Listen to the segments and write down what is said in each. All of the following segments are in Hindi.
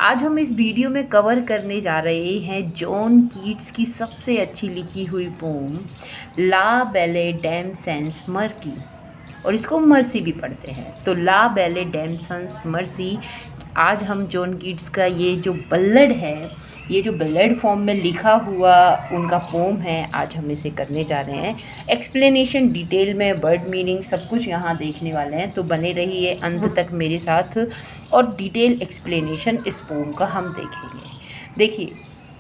आज हम इस वीडियो में कवर करने जा रहे हैं जॉन कीट्स की सबसे अच्छी लिखी हुई पोम ला बेले डैम सेंस मर्की, और इसको मर्सी भी पढ़ते हैं। तो ला बेले डैम सेंस मर्सी, आज हम जॉन कीट्स का ये जो बल्लड है, ये जो बल्लड फॉर्म में लिखा हुआ उनका पोम है, आज हम इसे करने जा रहे हैं। एक्सप्लेनेशन डिटेल में, वर्ड मीनिंग सब कुछ यहाँ देखने वाले हैं, तो बने रहिए अंत तक मेरे साथ और डिटेल एक्सप्लेनेशन इस पोम का हम देखेंगे। देखिए,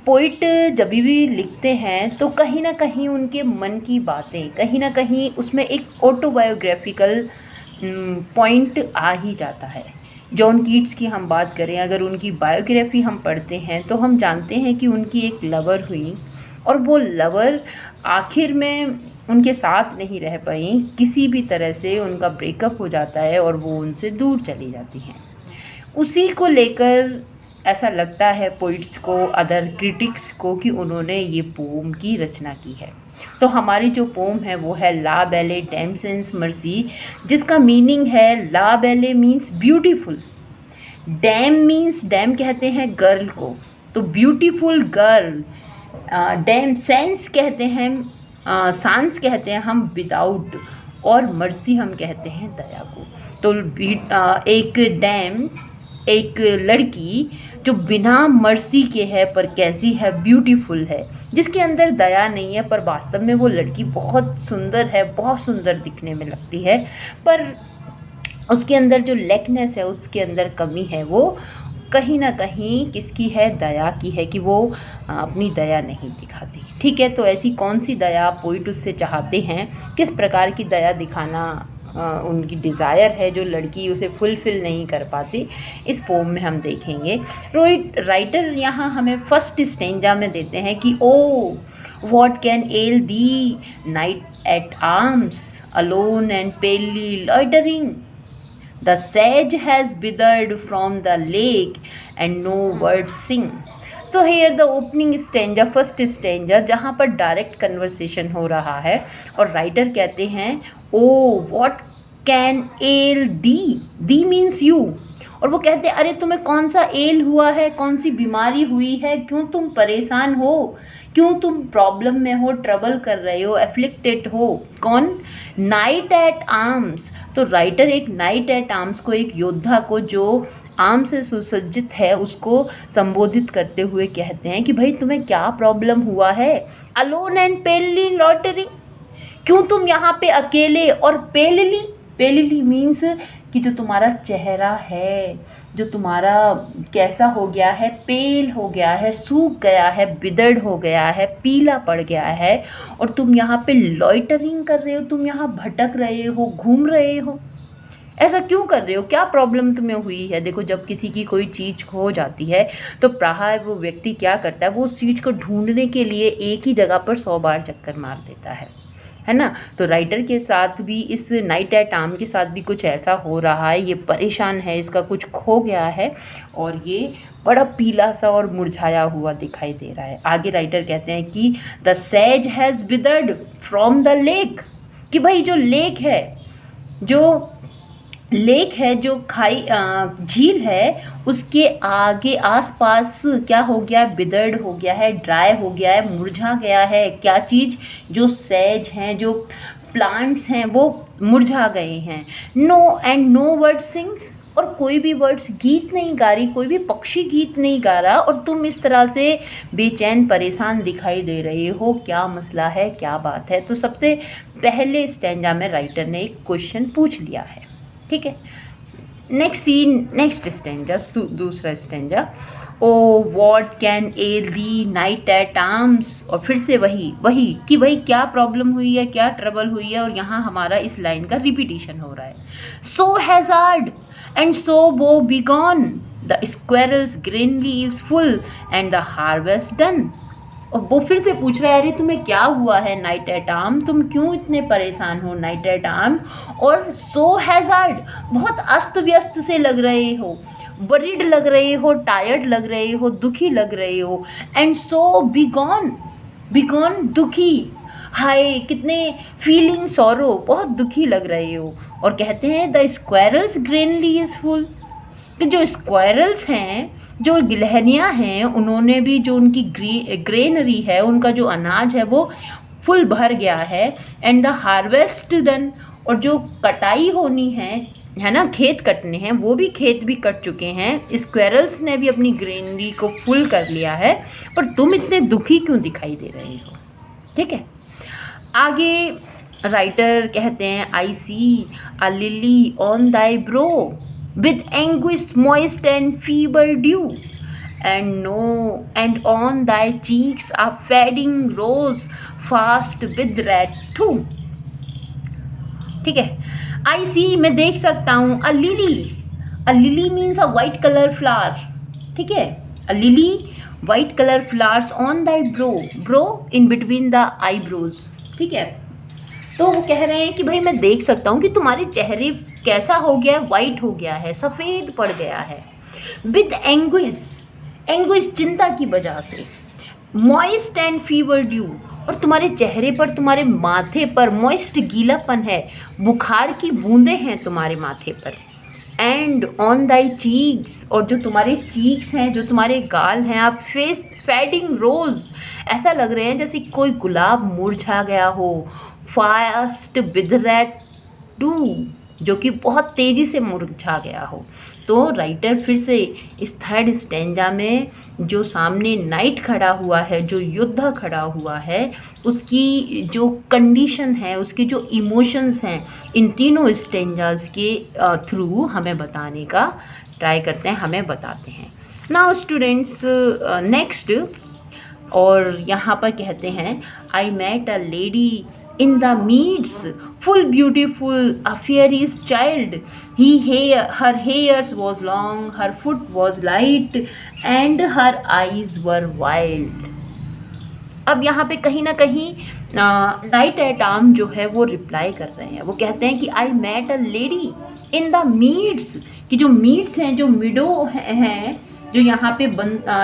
पोइट जब भी लिखते हैं तो कहीं ना कहीं उनके मन की बातें, कहीं ना कहीं उसमें एक ऑटोबायोग्राफिकल पॉइंट आ ही जाता है। जॉन कीट्स की हम बात करें, अगर उनकी बायोग्राफी हम पढ़ते हैं तो हम जानते हैं कि उनकी एक लवर हुई और वो लवर आखिर में उनके साथ नहीं रह पाई, किसी भी तरह से उनका ब्रेकअप हो जाता है और वो उनसे दूर चली जाती हैं। उसी को लेकर ऐसा लगता है पोइट्स को, अदर क्रिटिक्स को, कि उन्होंने ये पोम की रचना की है। तो हमारी जो पोम है वो है ला बेले डैम सेंस मर्सी, जिसका मीनिंग है ला बेले means beautiful, dam means, dam कहते हैं गर्ल को, तो ब्यूटीफुल गर्ल। डैम सेंस कहते हैं, सांस कहते हैं हम विदाउट, और मर्सी हम कहते हैं दया को। तो एक डैम, एक लड़की जो बिना मर्सी के है पर कैसी है, ब्यूटीफुल है, जिसके अंदर दया नहीं है, पर वास्तव में वो लड़की बहुत सुंदर है, बहुत सुंदर दिखने में लगती है, पर उसके अंदर जो लेकनेस है, उसके अंदर कमी है, वो कहीं ना कहीं किसकी है, दया की है, कि वो अपनी दया नहीं दिखाती। ठीक है, तो ऐसी कौन सी दया पोइट उससे चाहते हैं, किस प्रकार की दया दिखाना उनकी डिज़ायर है जो लड़की उसे फुलफ़िल नहीं कर पाती, इस पोम में हम देखेंगे। राइटर यहाँ हमें फर्स्ट स्टेंजा में देते हैं कि O what can ail thee knight at arms alone and palely loitering, the sage has withered from the lake and no words sing. So here the opening stanza, first stanza, जहाँ पर डायरेक्ट कन्वर्सेशन हो रहा है और राइटर कहते हैं ओ what can ail the, the means you, और वो कहते हैं अरे तुम्हें कौन सा एल हुआ है, कौन सी बीमारी हुई है, क्यों तुम परेशान हो, क्यों तुम प्रॉब्लम में हो, ट्रबल कर रहे हो, एफ्लिक्टेड हो। कौन? Knight at arms. तो राइटर एक नाइट एट आर्म्स को, एक योद्धा को जो आर्म से सुसज्जित है, उसको संबोधित करते हुए कहते हैं कि भाई तुम्हें क्या प्रॉब्लम हुआ है। अलोन एंड पेलली लॉटरी, क्यों तुम यहाँ पे अकेले और पेलली, पेलली मीन्स कि जो तुम्हारा चेहरा है, जो तुम्हारा कैसा हो गया है, पेल हो गया है, सूख गया है, बिदड़ हो गया है, पीला पड़ गया है, और तुम यहाँ पे लॉइटरिंग कर रहे हो, तुम यहाँ भटक रहे हो, घूम रहे हो। ऐसा क्यों कर रहे हो, क्या प्रॉब्लम तुम्हें हुई है? देखो, जब किसी की कोई चीज़ खो जाती है तो प्राय वो व्यक्ति क्या करता है, वो उस चीज़ को ढूंढने के लिए एक ही जगह पर 100 बार चक्कर मार देता है ना। तो राइटर के साथ भी, इस नाइट एट आर्म के साथ भी कुछ ऐसा हो रहा है। ये परेशान है, इसका कुछ खो गया है और ये बड़ा पीला सा और मुरझाया हुआ दिखाई दे रहा है। आगे राइटर कहते हैं कि the sage has withered from the lake, कि भाई जो लेक है, जो लेक है, जो खाई झील है, उसके आगे आसपास क्या हो गया, बिदर्ड हो गया है, ड्राई हो गया है, मुरझा गया है। क्या चीज़? जो सेज हैं, जो प्लांट्स हैं, वो मुरझा गए हैं। No and no bird sings, और कोई भी वर्ड्स, गीत नहीं गा रही, कोई भी पक्षी गीत नहीं गा रहा, और तुम इस तरह से बेचैन परेशान दिखाई दे रहे हो, क्या मसला है, क्या बात है? तो सबसे पहले स्टैंजा में राइटर ने एक क्वेश्चन पूछ लिया है। ठीक है, नेक्स्ट सीन, नेक्स्ट स्टैंजा, दूसरा stanza, O what can ail thee knight at arms, और फिर से वही कि भाई क्या प्रॉब्लम हुई है, क्या ट्रबल हुई है, और यहाँ हमारा इस लाइन का रिपीटिशन हो रहा है। सो hazard and so woe be gone, the squirrel's granary is full and the harvest done. और वो फिर से पूछ रहा है अरे तुम्हें क्या हुआ है नाइट एट आर्म, तुम क्यों इतने परेशान हो नाइट एट आर्म, और सो हैज़ार्ड, बहुत अस्त व्यस्त से लग रहे हो, वरीड लग रहे हो, टायर्ड लग रहे हो, दुखी लग रहे हो, एंड सो बिगॉन, बिगॉन दुखी, हाय कितने फीलिंग सॉरो, बहुत दुखी लग रहे हो। और कहते हैं the squirrel's granary is full, कि जो स्क्वायरल्स हैं जो गिलहरियाँ हैं उन्होंने भी जो उनकी ग्रेनरी है, उनका जो अनाज है वो फुल भर गया है। एंड द हार्वेस्ट डन, और जो कटाई होनी है ना, खेत कटने हैं, वो भी खेत भी कट चुके हैं। स्क्वेरल्स ने भी अपनी ग्रीनरी को फुल कर लिया है, पर तुम इतने दुखी क्यों दिखाई दे रहे हो? ठीक है, आगे राइटर कहते हैं, I see a lily on thy brow with anguish moist and fever dew and no and on thy cheeks a fading rose fast withereth too. ठीक है, आई सी, मैं देख सकता हूँ, a lily means a white colour flower. ठीक है, a lily white colour flowers on thy brow in between the eyebrows. ठीक है, तो वो कह रहे हैं कि भाई मैं देख सकता हूँ कि तुम्हारे चेहरे कैसा हो गया है, वाइट हो गया है, सफ़ेद पड़ गया है। विद एंग्विश चिंता की वजह से, मॉइस्ट एंड फीवर ड्यू, और तुम्हारे चेहरे पर, तुम्हारे माथे पर मॉइस्ट गीलापन है, बुखार की बूंदें हैं तुम्हारे माथे पर। एंड ऑन दाई चीक्स, और जो तुम्हारे चीक्स हैं, जो तुम्हारे गाल हैं, आप फेस फेडिंग रोज, ऐसा लग रहे हैं जैसे कोई गुलाब मुरझा गया हो। फास्ट विद रेड टू, जो कि बहुत तेज़ी से मुरझा गया हो। तो राइटर फिर से इस थर्ड स्टेंजा में जो सामने नाइट खड़ा हुआ है, जो योद्धा खड़ा हुआ है, उसकी जो कंडीशन है, उसके जो इमोशंस हैं, इन तीनों स्टेंजाज के थ्रू हमें बताने का ट्राई करते हैं, हमें बताते हैं। नाउ स्टूडेंट्स, नेक्स्ट, और यहाँ पर कहते हैं, I met a lady in the meads, full beautiful, a fairy's child. Her hairs was long, her foot was light, and her eyes were wild. अब यहाँ पे कहीं ना कहीं नाइट एट आर्म जो है वो रिप्लाई कर रहे हैं। वो कहते हैं कि I met a lady in the meads, कि जो मीड्स हैं, जो मिडो हैं, जो यहाँ पे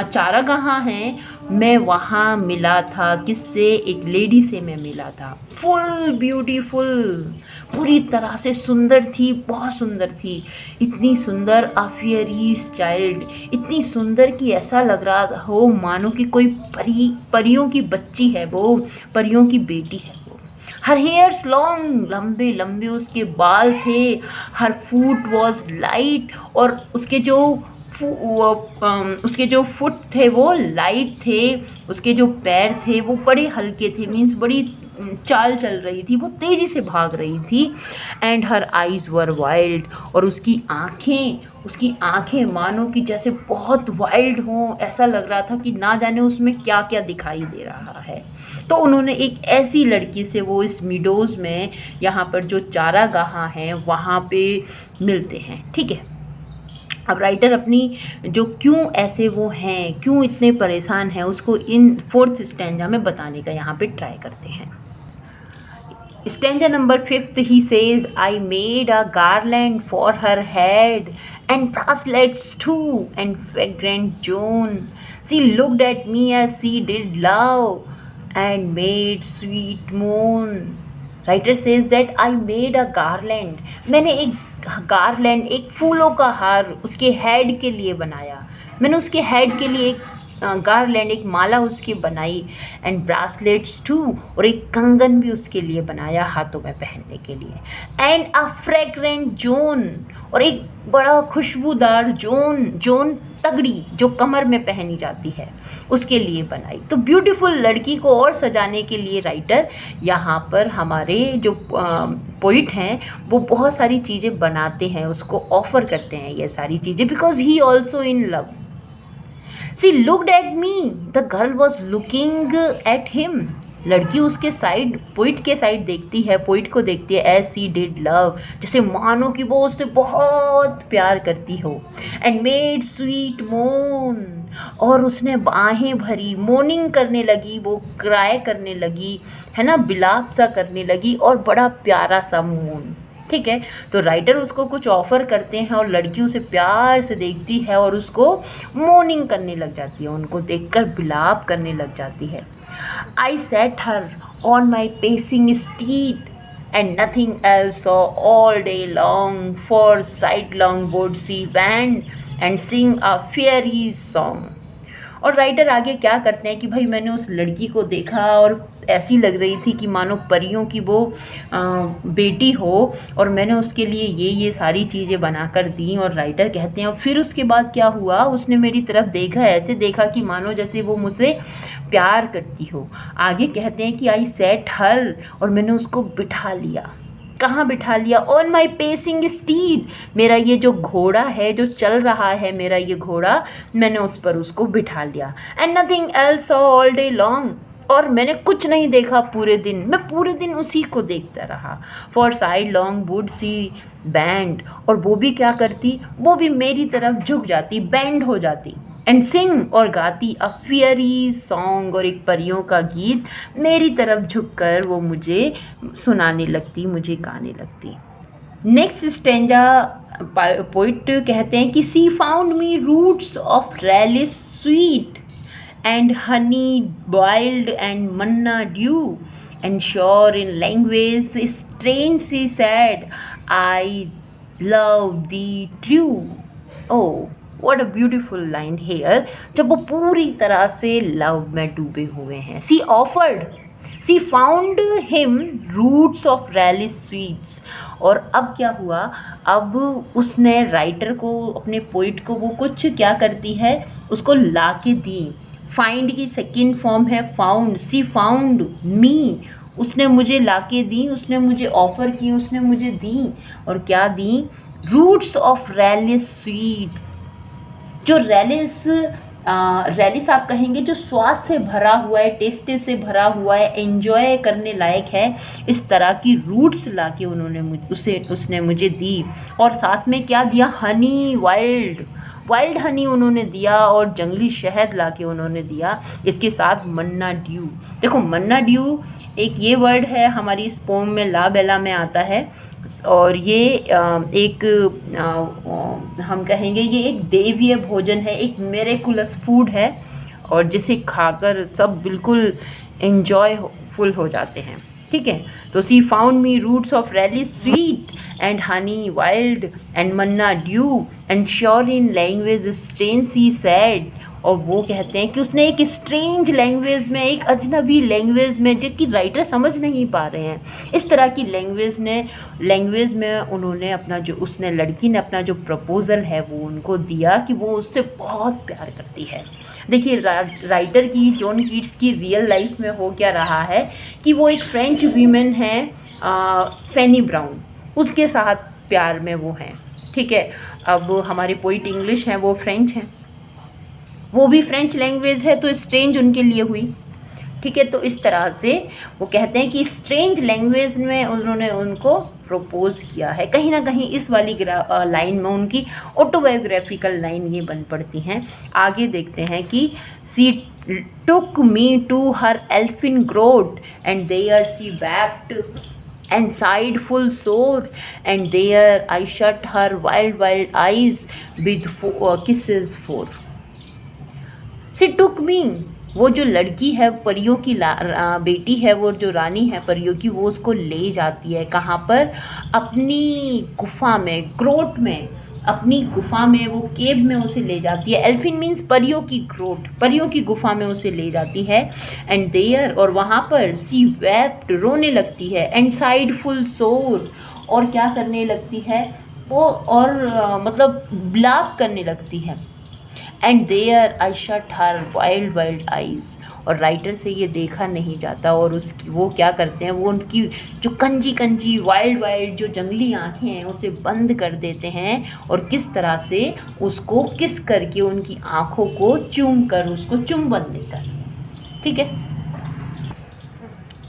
चारागाह हैं, मैं वहाँ मिला था। किससे? एक लेडी से मैं मिला था। फुल ब्यूटीफुल, पूरी तरह से सुंदर थी, बहुत सुंदर थी, इतनी सुंदर, अ फेयरीज चाइल्ड, इतनी सुंदर कि ऐसा लग रहा हो मानो कि कोई परियों की बच्ची है, वो परियों की बेटी है वो। हर हेयर्स लॉन्ग, लंबे लंबे उसके बाल थे। हर फूट वॉज लाइट, और उसके जो फुट थे वो लाइट थे, उसके जो पैर थे वो बड़े हल्के थे, मीन्स बड़ी चाल चल रही थी, वो तेज़ी से भाग रही थी। And her eyes were wild, और उसकी आँखें मानो कि जैसे बहुत वाइल्ड हों, ऐसा लग रहा था कि ना जाने उसमें क्या क्या दिखाई दे रहा है। तो उन्होंने एक ऐसी लड़की से, वो इस मिडोज़ में, यहाँ पर जो चारागाह हैं वहाँ पे मिलते हैं। ठीक है, अब राइटर अपनी जो क्यों ऐसे वो हैं, क्यों इतने परेशान हैं, उसको इन फोर्थ स्टैंजा में बताने का यहाँ पे ट्राई करते हैं। Stanza number 5 he says, I made a garland for her head and bracelets too and fragrant zone, she looked at me as she did love and made sweet moan. Writer says that I made a garland, मैंने एक गार्लैंड, एक फूलों का हार उसके हेड के लिए बनाया। मैंने उसके हेड के लिए एक गार्लैंड, एक माला उसकी बनाई। एंड ब्रासलेट्स टू, और एक कंगन भी उसके लिए बनाया हाथों में पहनने के लिए। एंड अ फ्रेग्रेंट जोन, और एक बड़ा खुशबूदार जोन तगड़ी जो कमर में पहनी जाती है, उसके लिए बनाई। तो ब्यूटीफुल लड़की को और सजाने के लिए राइटर यहाँ पर, हमारे जो पोइट हैं, वो बहुत सारी चीज़ें बनाते हैं, उसको ऑफ़र करते हैं ये सारी चीज़ें, because he also in love. She looked at me, the girl was looking at him, लड़की उसके साइड, पोइट के साइड देखती है, पोइट को देखती है, एज सी डिड लव, जैसे मानो कि वो उससे बहुत प्यार करती हो। एंड मेड स्वीट मोन, और उसने बाहें भरी, मोर्निंग करने लगी, वो क्राई करने लगी, है ना, बिलाप सा करने लगी, और बड़ा प्यारा सा मोन। ठीक है, तो राइटर उसको कुछ ऑफ़र करते हैं, और लड़की उसे प्यार से देखती है और उसको मोर्निंग करने लग जाती है, उनको देखकर बिलाप करने लग जाती है। I set her on my pacing steed, and nothing else saw all day long, for sidelong would she wend, and sing a fairy song। और राइटर आगे क्या करते हैं कि भाई मैंने उस लड़की को देखा और ऐसी लग रही थी कि मानो परियों की वो बेटी हो, और मैंने उसके लिए ये सारी चीज़ें बनाकर दी। और राइटर कहते हैं और फिर उसके बाद क्या हुआ, उसने मेरी तरफ देखा, ऐसे देखा कि मानो जैसे वो मुझसे प्यार करती हो। आगे कहते हैं कि आई सेट हर, और मैंने उसको बिठा लिया। कहाँ बिठा लिया? ऑन माई पेसिंग स्टीड, मेरा ये जो घोड़ा है, जो चल रहा है मेरा ये घोड़ा, मैंने उस पर उसको बिठा लिया। And nothing else all day long, और मैंने कुछ नहीं देखा पूरे दिन, मैं पूरे दिन उसी को देखता रहा। For sidelong would she bend, और वो भी क्या करती, वो भी मेरी तरफ झुक जाती, बैंड हो जाती। एंड सिंग, और गाती अ फियरी सॉन्ग, और एक परियों का गीत मेरी तरफ झुककर वो मुझे सुनाने लगती, मुझे गाने लगती। नेक्स्ट स्टेंजा पोइट कहते हैं कि she found me roots of relish sweet and honey boiled and manna dew, and sure in language strange she said, I love thee true। oh what a beautiful line here, जब वो पूरी तरह से लव में डूबे हुए हैं। She found him roots of relish sweets, और अब क्या हुआ, अब उसने राइटर को, अपने पोइट को वो कुछ क्या करती है, उसको ला के दी। फाइंड की सेकेंड फॉर्म है फाउंड। सी फाउंड मी, उसने मुझे लाके दी, उसने मुझे ऑफ़र की, उसने मुझे दी। और क्या दी? रूट्स ऑफ रेलिस स्वीट, जो रेलिस आप कहेंगे जो स्वाद से भरा हुआ है, टेस्ट से भरा हुआ है, एंजॉय करने लायक है, इस तरह की रूट्स लाके उसने मुझे दी। और साथ में क्या दिया? हनी, वाइल्ड हनी उन्होंने दिया, और जंगली शहद लाके उन्होंने दिया। इसके साथ मन्ना ड्यू। देखो मन्ना ड्यू एक ये वर्ड है, हमारी इस पोम में ला बेला में आता है, और ये एक हम कहेंगे ये एक देवीय भोजन है, एक मिरेकुलस फूड है, और जिसे खाकर सब बिल्कुल एंजॉयफुल हो जाते हैं। ठीक है, तो she found me roots of relish sweet and honey wild and manna dew and sure in language strange she said. और वो कहते हैं कि उसने एक स्ट्रेंज लैंग्वेज में, एक अजनबी लैंग्वेज में, जो कि राइटर समझ नहीं पा रहे हैं, इस तरह की लैंग्वेज में उन्होंने अपना जो, उसने लड़की ने अपना जो प्रपोज़ल है वो उनको दिया कि वो उससे बहुत प्यार करती है। देखिए राइटर की, जॉन कीट्स की रियल लाइफ में हो क्या रहा है कि वो एक फ्रेंच वीमेन है, फैनी ब्राउन, उसके साथ प्यार में वो हैं। ठीक है, अब हमारे पोइट इंग्लिश हैं, वो फ्रेंच हैं, वो भी फ्रेंच लैंग्वेज है, तो स्ट्रेंज उनके लिए हुई। ठीक है, तो इस तरह से वो कहते हैं कि स्ट्रेंज लैंग्वेज में उन्होंने उनको प्रपोज किया है। कहीं ना कहीं इस वाली लाइन में उनकी ऑटोबायोग्राफिकल लाइन ये बन पड़ती हैं। आगे देखते हैं कि she took me to her elfin grot and there she wept and sighed full sore, and there I shut her wild eyes with kisses for। C took मी, वो जो लड़की है, परियों की बेटी है, वो जो रानी है परियों की, वो उसको ले जाती है कहाँ पर? अपनी गुफा में, ग्रोट में, अपनी गुफा में, वो केव में उसे ले जाती है। एल्फिन मीन्स परियों की ग्रोट, परियों की गुफा में उसे ले जाती है। एंड देयर, और वहाँ पर सी वेप्ट, रोने लगती है। एंड साइड फुल सोर, और क्या करने लगती है वो, और मतलब ब्लाफ करने लगती है। And there I shut her wild eyes, और राइटर से ये देखा नहीं जाता, और उसकी वो क्या करते हैं, वो उनकी जो कंजी वाइल्ड जो जंगली आँखें हैं उसे बंद कर देते हैं, और किस तरह से उसको किस करके उनकी आँखों को चूम कर उसको चुंबन देकर। ठीक है,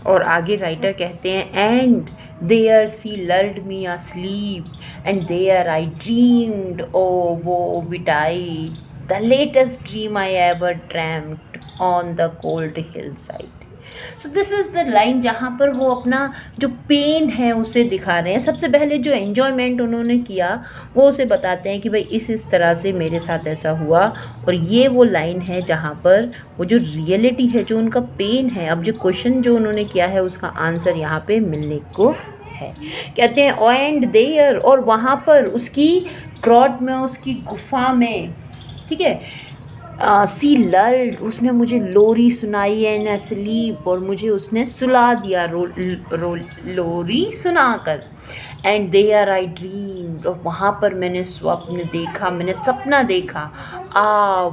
और आगे राइटर कहते हैं and there she lulled me asleep, and there I dreamed oh woe betide the latest dream I ever dreamt on the cold hillside। So this is the line जहाँ पर वो अपना जो पेन है उसे दिखा रहे हैं। सबसे पहले जो एन्जॉयमेंट उन्होंने किया वो उसे बताते हैं कि भाई इस तरह से मेरे साथ ऐसा हुआ, और ये वो लाइन है जहाँ पर वो जो रियलिटी है, जो उनका पेन है, अब जो क्वेश्चन जो उन्होंने किया है उसका आंसर यहाँ पे मिलने को है। कहते हैं एंड देयर, और वहाँ पर उसकी क्रॉट में, उसकी गुफा में, ठीक है, सी लर्ड, उसने मुझे लोरी सुनाई एंड स्लीप, और मुझे उसने सुला दिया लोरी सुनाकर। एंड देयर आई ड्रीम, और वहाँ पर मैंने स्वप्न देखा, मैंने सपना देखा।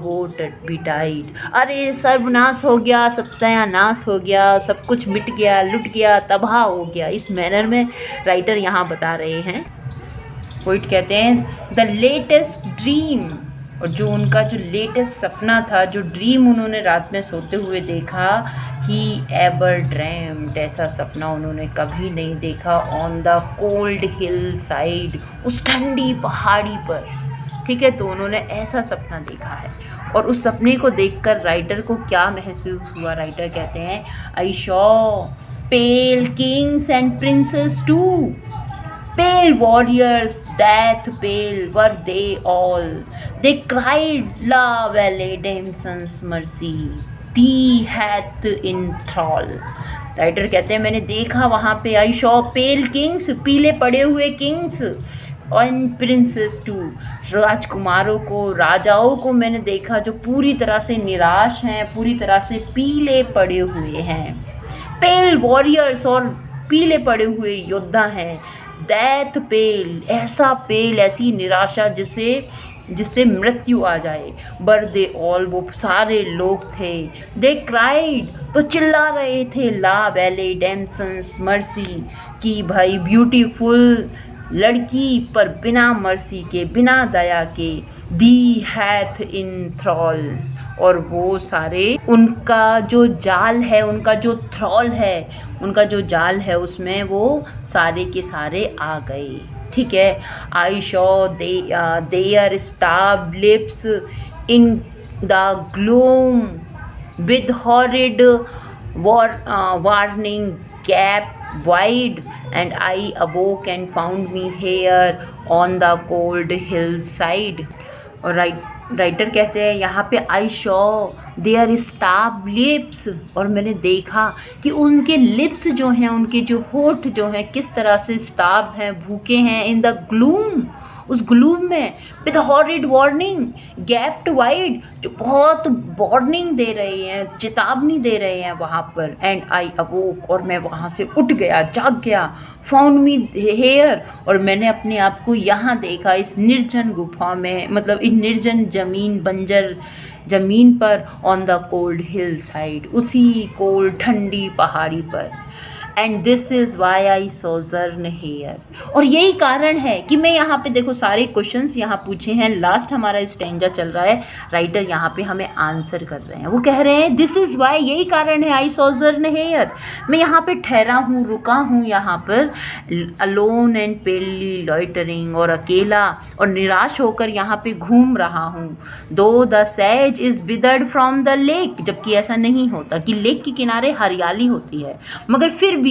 वो बिटाइड, अरे सर्वनाश हो गया, सत्यानाश हो गया, सब कुछ मिट गया, लुट गया, तबाह हो गया। इस मैनर में राइटर यहाँ बता रहे हैं। पोइट कहते हैं द लेटेस्ट ड्रीम, और जो उनका जो लेटेस्ट सपना था, जो ड्रीम उन्होंने रात में सोते हुए देखा, ही एवर ड्रीम्ड, ऐसा सपना उन्होंने कभी नहीं देखा। On the cold hill side, उस ठंडी पहाड़ी पर, ठीक है, तो उन्होंने ऐसा सपना देखा है। और उस सपने को देखकर राइटर को क्या महसूस हुआ? राइटर कहते हैं I saw pale kings and princes too, pale warriors, death pale were they all. They cried, La Vale Damson's mercy, thee hath in thrall. Writer कहते हैं मैंने देखा वहाँ पे, आई शॉ पेल किंग्स, पीले पड़े हुए किंग्स, और प्रिंसेस टू, राजकुमारों को, राजाओं को मैंने देखा जो पूरी तरह से निराश हैं, पूरी तरह से पीले पड़े हुए हैं। पेल वॉरियर्स, और पीले पड़े हुए योद्धा हैं। डेथ पेल, ऐसा पेल, ऐसी निराशा जिससे मृत्यु आ जाए। बर दे ऑल, वो सारे लोग थे। दे क्राइड, तो चिल्ला रहे थे, ला वैले डेम्सन्स मर्सी, कि भाई ब्यूटीफुल लड़की पर बिना मर्सी के, बिना दया के, दी हैथ इन थ्रॉल, और वो सारे, उनका जो जाल है, उनका जो थ्रॉल है, उनका जो जाल है, उसमें वो सारे के सारे आ गए। ठीक है, I saw their starved lips in the gloom with horrid warning gaped wide, and I awoke and found me here on the cold hillside. और राइटर कहते हैं यहाँ पे आई शॉ देयर स्टार्व्ड लिप्स, और मैंने देखा कि उनके लिप्स जो हैं, उनके जो होठ जो हैं, किस तरह से स्टार्व हैं, भूखे हैं, इन द ग्लूम, उस ग्लूम में, with horrid warning gapped wide, जो बहुत वार्निंग दे रहे हैं, चेतावनी दे रहे हैं वहाँ पर। एंड आई अवोक, और मैं वहाँ से उठ गया, जाग गया। फाउंड मी हेयर, और मैंने अपने आप को यहाँ देखा, इस निर्जन गुफा में, मतलब इन निर्जन ज़मीन, बंजर ज़मीन पर, on the cold hill side, उसी कोल्ड ठंडी पहाड़ी पर। And this is why I sojourn here, और यही कारण है कि मैं यहाँ पे, देखो सारे क्वेश्चंस यहाँ पूछे हैं, लास्ट हमारा स्टैंजा चल रहा है, राइटर यहाँ पे हमें आंसर कर रहे हैं। वो कह रहे हैं दिस इज़ वाई, यही कारण है, आई सोजर्न हेयर, मैं यहाँ पे ठहरा हूँ, रुका हूँ यहाँ पर, अलोन एंड पेली लॉइटरिंग, और अकेला और निराश होकर यहाँ पे घूम रहा हूँ। दो the sage is withered from the lake, जबकि ऐसा नहीं होता कि लेक के किनारे हरियाली होती है, मगर फिर भी,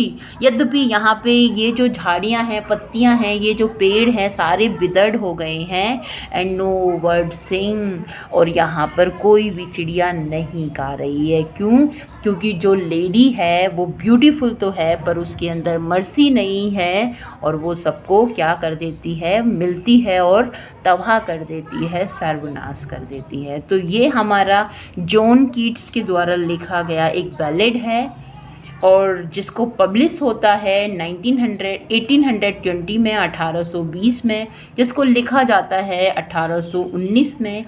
यद्यपि यहाँ पे ये जो झाड़ियाँ हैं, पत्तियाँ हैं, ये जो पेड़ हैं, सारे विदर्ड हो गए हैं। एंड नो वर्ड सिंग, और यहाँ पर कोई भी चिड़िया नहीं गा रही है। क्यों? क्योंकि जो लेडी है वो ब्यूटीफुल तो है, पर उसके अंदर मर्सी नहीं है, और वो सबको क्या कर देती है, मिलती है और तबाह कर देती है, सर्वनाश कर देती है। तो ये हमारा जॉन कीट्स के द्वारा लिखा गया एक बैलेड है, और जिसको पब्लिश होता है 1820 में, 1820 में, जिसको लिखा जाता है 1819 में।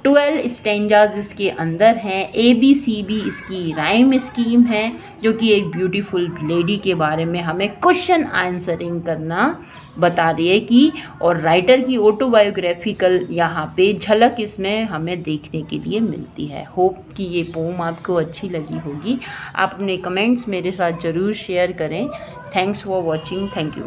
12 स्टेंजाज इसके अंदर हैं, ABCB इसकी राइम स्कीम है, जो कि एक ब्यूटीफुल लेडी के बारे में हमें क्वेश्चन आंसरिंग करना बता रही है कि, और राइटर की ऑटोबायोग्राफिकल यहाँ पे झलक इसमें हमें देखने के लिए मिलती है। होप कि ये पोम आपको अच्छी लगी होगी। आप अपने कमेंट्स मेरे साथ ज़रूर शेयर करें। Thanks for watching, thank you.